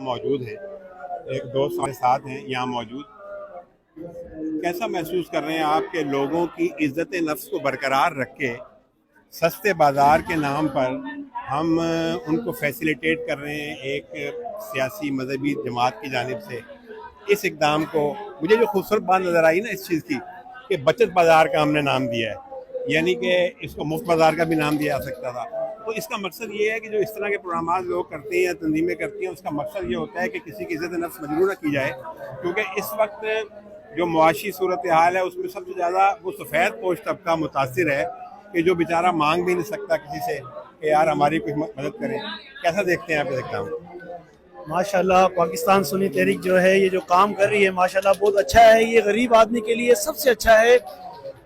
मौजूद हैं, एक दोस्त हमारे साथ हैं यहाँ मौजूद। कैसा महसूस कर रहे हैं आप कि लोगों की इज्जत नफ्स को बरकरार रख के सस्ते बाज़ार के नाम पर हम उनको फैसिलिटेट कर रहे हैं एक सियासी मजहबी जमात की जानिब से। इस इक़दाम को मुझे जो खूबसूरत बात नज़र आई ना इस चीज़ की कि बचत बाज़ार का हमने नाम दिया है, यानी कि इसको मुफ्त बाज़ार का भी नाम दिया जा सकता था। तो इसका मकसद ये है कि जो इस तरह के प्रोग्राम लोग करते हैं या तंजीमें करती हैं, उसका मकसद ये होता है कि किसी की इज़्ज़त नफ्स मजरूह न की जाए, क्योंकि इस वक्त जो मुआशी सूरत हाल है उसमें सबसे ज़्यादा वो सफ़ेद पोश तबका मुतासिर है कि जो बेचारा मांग भी नहीं सकता किसी से कि यार हमारी कुछ मदद करें। कैसा देखते हैं आप इस काम? माशाल्लाह पाकिस्तान सुन्नी तहरीक जो है ये जो काम कर रही है माशाल्लाह बहुत अच्छा है। ये गरीब आदमी के लिए सबसे अच्छा है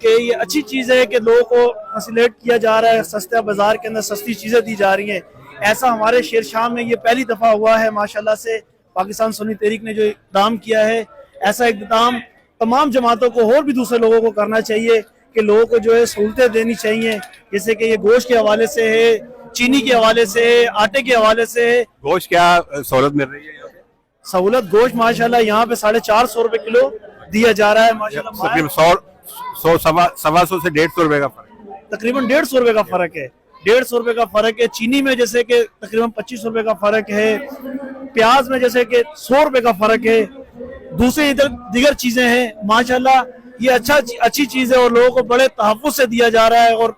कि ये अच्छी चीज़ है कि लोगों को फैसिलेट किया जा रहा है, सस्ता बाजार के अंदर सस्ती चीज़ें दी जा रही हैं। ऐसा हमारे शेर शाह में ये पहली दफ़ा हुआ है माशाल्लाह से। पाकिस्तान सुन्नी तहरीक ने जो इक़दाम किया है, ऐसा इक़दाम तमाम जमातों को और भी दूसरे लोगों को करना चाहिए कि लोगों को जो है सहूलतें देनी चाहिए, जैसे कि ये गोश्त के हवाले से है, चीनी के हवाले से है, आटे के हवाले से है। गोश्त क्या सहूलत मिल रही है? सहूलत गोश्त माशाल्लाह यहाँ पे 450 रुपए किलो दिया जा रहा है माशाल्लाह। 100 से 150 रुपए का फर्क, तकरीबन 150 रुपए का फर्क है। 150 रुपए का फर्क है। चीनी में जैसे कि तकरीबन 25 रुपए का फर्क है। प्याज में जैसे कि 100 रुपए का फर्क है। दूसरी इधर दीगर चीजें हैं माशाल्लाह। ये अच्छी चीज है और लोगों को बड़े तहफ़्फ़ुज़ से दिया जा रहा है और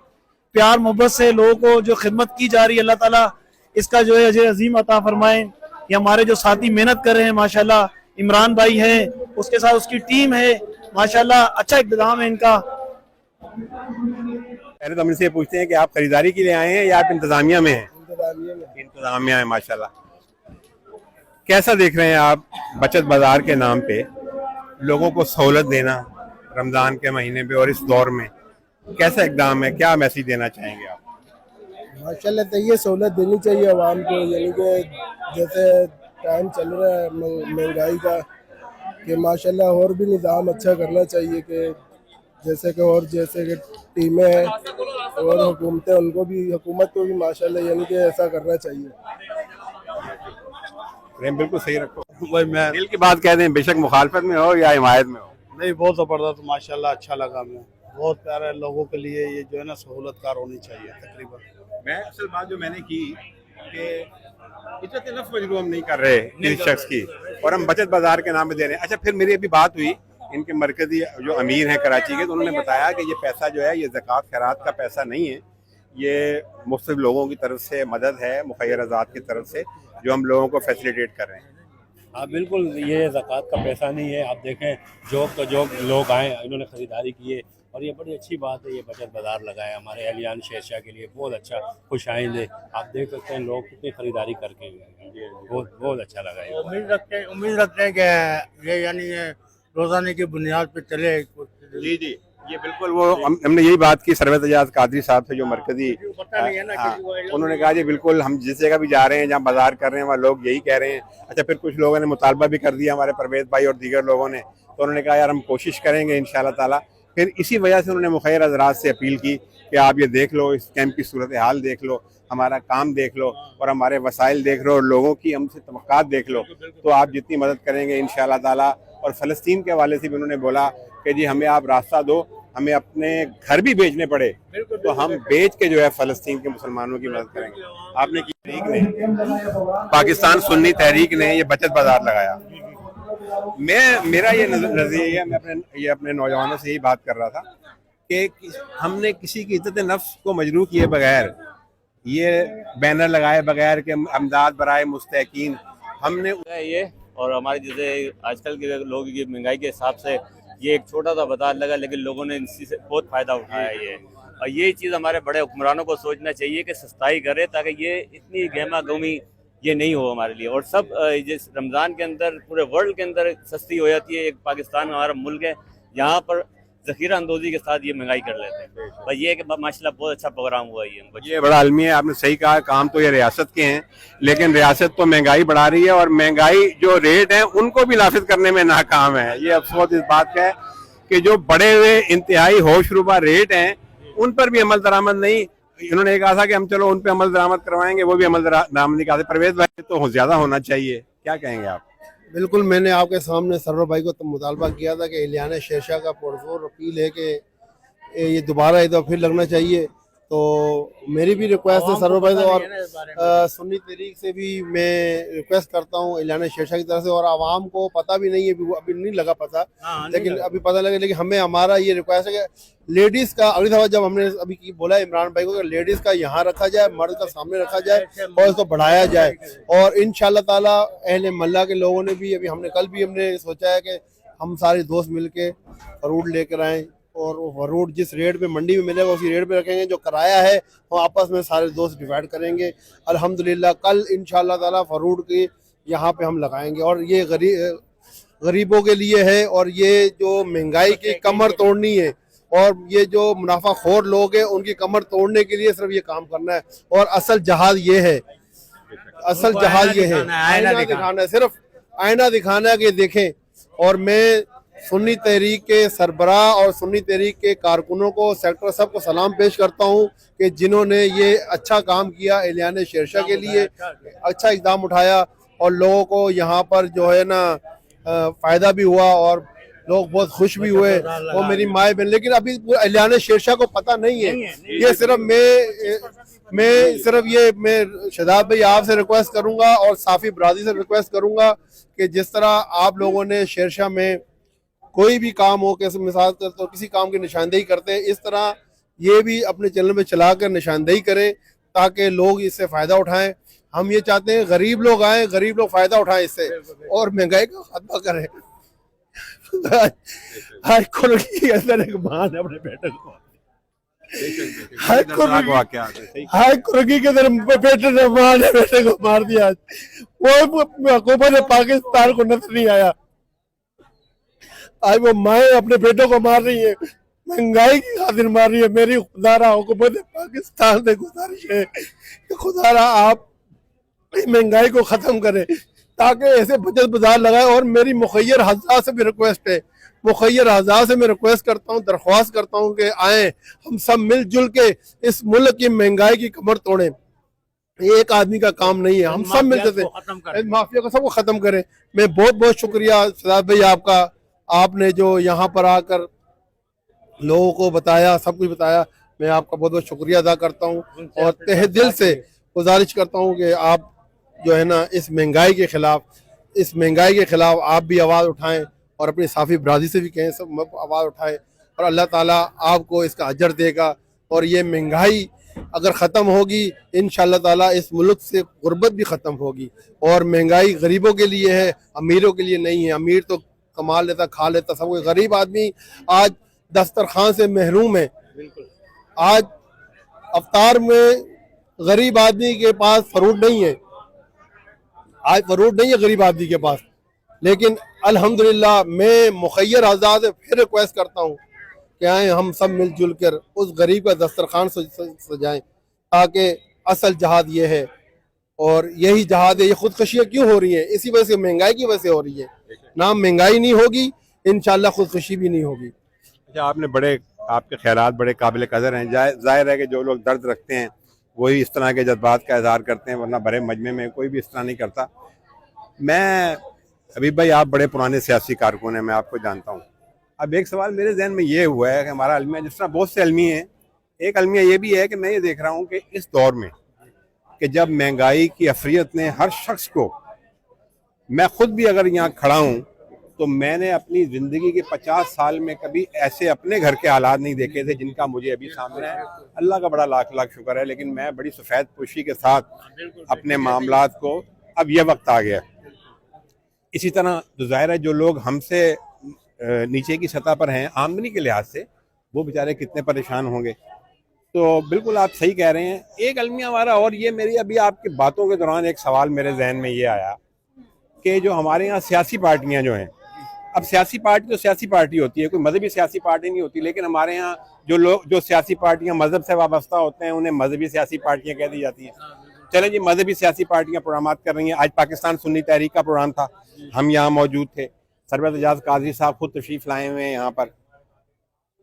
प्यार मोहब्बत से लोगों को जो खिदमत की जा रही है, अल्लाह ताला इसका जो है अजर अजीम अता फरमाए। ये हमारे जो साथी मेहनत कर रहे हैं माशाल्लाह, इमरान भाई हैं, उसके साथ उसकी टीम है माशाल्लाह, अच्छा इक़दाम है इनका। पहले तो हम इनसे पूछते हैं कि आप खरीदारी के लिए आए हैं या आप इंतजामिया में हैं? इंतजामिया है माशाल्लाह। कैसा देख रहे हैं आप बचत बाजार के नाम पे लोगों को सहूलत देना रमजान के महीने पे और इस दौर में कैसा इक़दाम है? क्या मैसेज देना चाहेंगे आप? माशाल्लाह तो ये सहूलत देनी चाहिए आवाम को, यानी कि जैसे टाइम चल रहा है महंगाई का, कि माशाल्लाह और भी निज़ाम अच्छा करना चाहिए कि जैसे कि और जैसे कि टीमें हैं और हुकूमतें, उनको भी हुकूमत को भी माशाल्लाह यानी कि ऐसा करना चाहिए। बिल्कुल सही रखो भाई, मैं दिल की बात कह दें, बेशक मुखालफत में हो या हिमायत में हो। नहीं, बहुत ज़बरदस्त माशाल्लाह, अच्छा लगा हमें। बहुत प्यारे लोगों के लिए ये जो है ना सहूलतकार होनी चाहिए तकरीबन। मैं असल बात जो मैंने की कि इज्जत नफ्स मजरूह हम नहीं कर रहे किसी शख्स की और हम बचत बाजार के नाम पे दे रहे हैं। अच्छा, फिर मेरी अभी बात हुई इनके मरकजी जो अमीर हैं कराची के, तो उन्होंने बताया कि ये पैसा जो है ये ज़कात खैरात का पैसा नहीं है, ये मुख्तलिफ लोगों की तरफ से मदद है, मुखय्यर आज़ाद की तरफ से जो हम लोगों को फैसिलिटेट कर रहे हैं। हाँ बिल्कुल, ये ज़कात का पैसा नहीं है। आप देखें जो लोग आए इन्होंने ख़रीदारी की है और ये बड़ी अच्छी बात है। ये बचत बाज़ार लगाए हमारे अलियान शेरशाह के लिए बहुत अच्छा खुश आइंदे। आप देख सकते हैं लोग कितनी ख़रीदारी करके बहुत अच्छा लगा है। उम्मीद रखते हैं कि ये यानी रोज़ाने की बुनियाद पर चले। जी जी, ये बिल्कुल वो हमने यही बात की सरवत एजाज कादरी साहब से जो मरकजी, उन्होंने कहा जी बिल्कुल हम जिस जगह भी जा रहे हैं जहाँ बाजार कर रहे हैं वहाँ लोग यही कह रहे हैं। अच्छा, फिर कुछ लोगों ने मुतालबा भी कर दिया, हमारे परवेज भाई और दीगर लोगों ने, तो उन्होंने कहा यार हम कोशिश करेंगे इंशाअल्लाह ताला। फिर इसी वजह से उन्होंने मुखय्यर हज़रात से अपील की कि आप ये देख लो, इस कैंप की सूरत हाल देख लो, हमारा काम देख लो और हमारे वसाइल देख लो और लोगों की हमसे तवक्कात देख लो, तो आप जितनी मदद करेंगे इंशाअल्लाह ताला। और फ़लस्तीन के हवाले से भी उन्होंने बोला कि जी हमें आप रास्ता दो, हमें अपने घर भी बेचने पड़े तो हम बेच के जो है फ़लस्तीन के मुसलमानों की मदद करेंगे। आपने की तहरीक ने, पाकिस्तान सुन्नी तहरीक ने ये बचत बाजार लगाया। मेरा ये नज़रिया, मैं अपने नौजवानों से यही बात कर रहा था कि हमने किसी की इज्जत नफ्स को मजरूह किए बगैर, ये बैनर लगाए बगैर के अमदाद बराए मुस्तहकीन हमने ये, और हमारे जैसे आजकल के लोग की महंगाई के हिसाब से ये एक छोटा सा बाजार लगा, लेकिन लोगों ने इसी से बहुत फ़ायदा उठाया है ये। और यही चीज़ हमारे बड़े हुक्मरानों को सोचना चाहिए कि सस्ताई करे, ताकि ये इतनी गहमा गहमी ये नहीं हो हमारे लिए। और सब जिस रमज़ान के अंदर पूरे वर्ल्ड के अंदर सस्ती हो जाती है। एक पाकिस्तान हमारा मुल्क है, यहाँ पर ज़ख़ीरा अंदोज़ी के साथ ये महंगाई कर लेते हैं। और ये कि माशाल्लाह बहुत अच्छा प्रोग्राम हुआ ये बड़ा आलमी है। आपने सही कहा, काम तो ये रियासत के हैं, लेकिन रियासत तो महंगाई बढ़ा रही है और महंगाई जो रेट है उनको भी नाफिज करने में नाकाम है। ये अफसोस इस बात का है कि जो बड़े हुए इंतहाई होशरुबा रेट हैं उन पर भी अमल दरामद नहीं। इन्होंने कहा था कि हम चलो उन पर अमल दरामद करवाएंगे, वो भी अमल दरामद नहीं करते। परवेज भाई तो ज्यादा होना चाहिए। क्या कहेंगे आप? बिल्कुल, मैंने आपके सामने सरवर भाई को तो मुतालबा किया था कि इलियाना शेरशाह का पुरजोर अपील है कि ये दोबारा एक दफ़ा फिर लगना चाहिए। तो मेरी भी रिक्वेस्ट है सरवर भाई से, और सुन्नी तहरीक से भी मैं रिक्वेस्ट करता हूँ इलियाना शेरशाह की तरफ से, और आवाम को पता भी नहीं है, अभी नहीं लगा पता, लेकिन अभी पता लगे। लेकिन हमें हमारा ये रिक्वेस्ट है कि लेडीज़ का अगली दफ़ा जब हमने अभी बोला इमरान भाई को कि लेडीज़ का यहाँ रखा जाए, मर्द का सामने रखा जाए और इसको बढ़ाया जाए। और इंशाअल्लाह ताला अहले मल्ला के लोगों ने भी अभी कल भी हमने सोचा है कि हम सारे दोस्त मिल के फ्रूट लेकर आएँ, और वो फ्रूट जिस रेट पे मंडी में मिलेगा उसी रेट पे रखेंगे। जो किराया है वो आपस में सारे दोस्त डिवाइड करेंगे। अल्हम्दुलिल्लाह कल इंशाअल्लाह ताला फ्रूट की यहाँ पे हम लगाएंगे, और ये गरीबों के लिए है, और ये जो महंगाई की कमर तोड़नी है, और ये जो मुनाफाखोर लोग हैं उनकी कमर तोड़ने के लिए सिर्फ ये काम करना है। और असल जहाज ये है, असल जहाज ये है, आईना दिखाना है, सिर्फ आईना दिखाना है कि देखें। और मैं सुन्नी तहरीक के सरबराह और सुन्नी तहरीक के कारकुनों को, सेक्टर सबको सलाम पेश करता हूँ कि जिन्होंने ये अच्छा काम किया, इलियाना शेरशाह के लिए अच्छा इक़दाम उठाया, और लोगों को यहाँ पर जो है ना फ़ायदा भी हुआ और लोग बहुत खुश भी हुए। वो मेरी माए बहन, लेकिन अभी इलियाना शेरशाह को पता नहीं है। ये सिर्फ मैं शहजाद भाई आपसे रिक्वेस्ट करूँगा और साफ़ी बरादरी से रिक्वेस्ट करूँगा कि जिस तरह आप लोगों ने शेरशाह में कोई भी काम हो, कैसे मिसाल तो किसी काम की निशानदेही करते हैं, इस तरह ये भी अपने चैनल में चलाकर निशानदेही करें ताकि लोग इससे फ़ायदा उठाएं। हम ये चाहते हैं गरीब लोग आए, गरीब लोग फ़ायदा उठाएं इससे, और महंगाई का खात्मा करें। हर कुर्की के अंदर एक मां ने अपने बेटे को, हर कुर्की के अंदर बेटे ने मां ने बेटे को मार दिया। वो हुकूमत पाकिस्तान को नजर नहीं आया। आज वो माएँ अपने बेटों को मार रही है, महंगाई की खातिर मार रही है। मेरी खुदारा हुकूमत पाकिस्तान से गुजारिश है कि खुदारा आप इस महंगाई को ख़त्म करें ताकि ऐसे बचत बाजार लगाए। और मेरी मुखैर हज़ार से भी रिक्वेस्ट है, मुखैर हज़ार से मैं रिक्वेस्ट करता हूँ, दरख्वास्त करता हूँ कि आए हम सब मिलजुल के इस मुल्क की महंगाई की कमर तोड़ें। ये एक आदमी का काम नहीं है, हम सब मिलकर माफिया को सबको ख़त्म करें। मैं बहुत बहुत शुक्रिया शहजाद भाई आपका, आपने जो यहाँ पर आकर लोगों को बताया, सब कुछ बताया। मैं आपका बहुत बहुत शुक्रिया अदा करता हूँ, और तहे दिल से गुजारिश करता हूँ कि आप जो है ना इस महंगाई के ख़िलाफ़ आप भी आवाज़ उठाएं, और अपनी साफ़ी बरादरी से भी कहें, सब आवाज़ उठाएं, और अल्लाह ताला आपको इसका अजर देगा। और ये महंगाई अगर ख़त्म होगी इंशाअल्लाह ताला इस मुल्क से गुर्बत भी ख़त्म होगी। और महंगाई गरीबों के लिए है, अमीरों के लिए नहीं है। अमीर तो कमा लेता, खा लेता, सब कोई। गरीब आदमी आज दस्तरखान से महरूम है। आज अफ्तार में गरीब आदमी के पास फ्रूट नहीं है, आज फ्रूट नहीं है गरीब आदमी के पास। लेकिन अल्हम्दुलिल्लाह मैं मुखैर आज़ाद से फिर रिक्वेस्ट करता हूँ कि आए हम सब मिलजुल कर उस गरीब का दस्तरखान सजाएं, ताकि असल जहाद ये है। और यही जहाद है। ये खुदकशियाँ क्यों हो रही हैं? इसी वजह से, महंगाई की वजह से हो रही है। ना महंगाई नहीं होगी इंशाअल्लाह खुदकशी भी नहीं होगी। अच्छा, आपके ख्यालात बड़े काबिल कदर हैं। जाहिर है कि जो लोग दर्द रखते हैं वही इस तरह के जज्बात का इजहार करते हैं, वरना बड़े मजमे में कोई भी इस तरह नहीं करता। मैं हबीब भाई, आप बड़े पुराने सियासी कारकुन हैं, मैं आपको जानता हूँ। अब एक सवाल मेरे जहन में ये हुआ है कि हमारा अलमिया, जिस तरह बहुत से अलमी हैं, एक अलमिया ये भी है कि मैं ये देख रहा हूँ कि इस दौर में कि जब महंगाई की अफरियत ने हर शख्स को, मैं खुद भी अगर यहाँ खड़ा हूँ तो मैंने अपनी ज़िंदगी के 50 साल में कभी ऐसे अपने घर के हालात नहीं देखे थे जिनका मुझे अभी सामने है। अल्लाह का बड़ा लाख लाख शुक्र है। लेकिन मैं बड़ी सफ़ेद पोशी के साथ अपने मामलात को, अब यह वक्त आ गया। इसी तरह तो ज़ाहिर है जो लोग हमसे नीचे की सतह पर हैं आमदनी के लिहाज से, वो बेचारे कितने परेशान होंगे। तो बिल्कुल आप सही कह रहे हैं। एक अलमिया हमारा, और ये मेरी अभी आपकी बातों के दौरान एक सवाल मेरे जहन में ये आया कि जो हमारे यहाँ सियासी पार्टियाँ जो हैं, अब सियासी पार्टी तो सियासी पार्टी होती है, कोई मजहबी सियासी पार्टी नहीं होती। लेकिन हमारे यहाँ जो सियासी पार्टियाँ मजहब से वाबस्ता होते हैं उन्हें मजहबी सियासी पार्टियाँ कह दी जाती हैं। चलें जी, मजहबी सियासी पार्टियाँ प्रोग्राम कर रही हैं। आज पाकिस्तान सुन्नी तहरीक का प्रोग्राम था, हम यहाँ मौजूद थे। सरवत एजाज कादरी साहब खुद तशरीफ लाए हुए हैं यहाँ पर।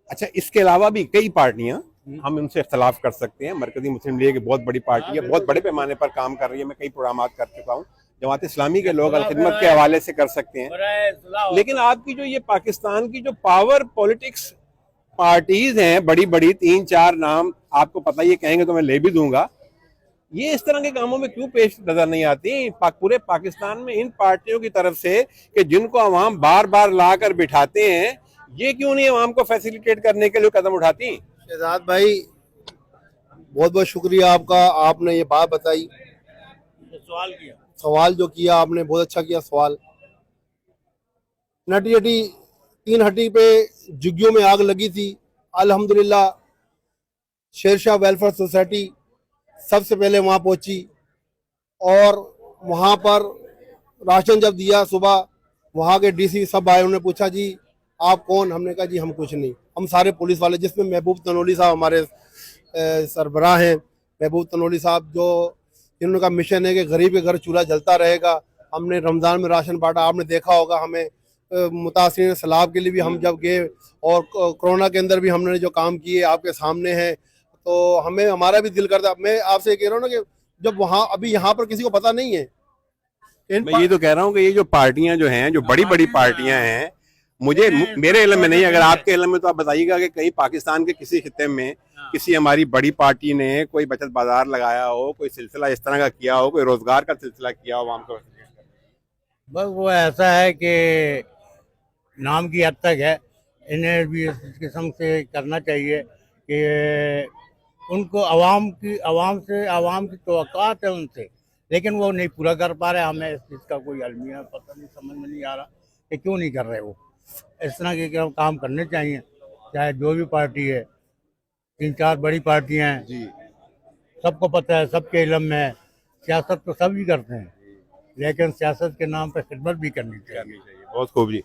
अच्छा, इसके अलावा भी कई पार्टियाँ, हम उनसे इख्तलाफ कर सकते हैं। मरकजी मुस्लिम लीग बहुत बड़ी पार्टी है, बहुत बड़े पैमाने पर काम कर रही है, मैं कई प्रोग्राम कर चुका हूँ। जमात इस्लामी के लोग अलखिदमत के हवाले से कर सकते हैं। लेकिन आपकी जो ये पाकिस्तान की जो पावर पॉलिटिक्स पार्टीज हैं, बड़ी बड़ी 3-4 नाम आपको पता ही है, कहेंगे तो मैं ले भी दूंगा, ये इस तरह के कामों में क्यों पेश नजर नहीं आती पूरे पाकिस्तान में इन पार्टियों की तरफ से कि जिनको अवाम बार बार ला कर बिठाते हैं, ये क्यों नहीं अवाम को फैसिलिटेट करने के लिए कदम उठाती? शहजाद भाई बहुत बहुत शुक्रिया आपका, आपने ये बात बताई, सवाल जो किया आपने बहुत अच्छा किया सवाल। नटी हटी 3 हटी पे झुग्गियों में आग लगी थी, अल्हम्दुलिल्लाह शेरशाह वेलफेयर सोसाइटी सबसे पहले वहाँ पहुँची और वहाँ पर राशन जब दिया सुबह, वहाँ के डीसी सब आए, उन्होंने पूछा जी आप कौन? हमने कहा जी हम कुछ नहीं, हम सारे पुलिस वाले, जिसमें महबूब तनोली साहब हमारे सरबराह हैं। महबूब तनोली साहब जो जिनका मिशन है कि गरीब के घर चूल्हा जलता रहेगा। हमने रमज़ान में राशन बांटा, आपने देखा होगा, हमें मुतासिरीन सैलाब के लिए भी हम जब गए और कोरोना के अंदर भी हमने जो काम किए आपके सामने हैं, तो हमें हमारा भी दिल करता। मैं आपसे कह रहा हूँ ना कि जब वहाँ अभी यहाँ पर किसी को पता नहीं है, मैं ये तो कह रहा हूँ कि ये जो पार्टियां जो हैं, जो बड़ी बड़ी पार्टियां हैं, मुझे मेरे इल्म में नहीं, अगर आपके इल्म में तो आप बताइएगा कि कहीं पाकिस्तान के किसी खित्ते में किसी हमारी बड़ी पार्टी ने कोई बचत बाजार लगाया हो, कोई सिलसिला इस तरह का किया हो, कोई रोजगार का सिलसिला किया हो आवाम को? बस वो ऐसा है कि नाम की हद तक है, इन्हें भी इस किस्म से करना चाहिए कि उनको आवाम की तवक्कात है उनसे, लेकिन वो नहीं पूरा कर पा रहे। हमें इस चीज़ का कोई अलमिया पता नहीं, समझ में नहीं आ रहा कि क्यों नहीं कर रहे वो। इस तरह के काम करने चाहिए, चाहे जो भी पार्टी है। 3-4 बड़ी पार्टियां हैं जी, सबको पता है, सबके इल्म में है। सियासत तो सब ही करते हैं, लेकिन सियासत के नाम पर खिदमत भी करनी चाहिए। बहुत खूब जी।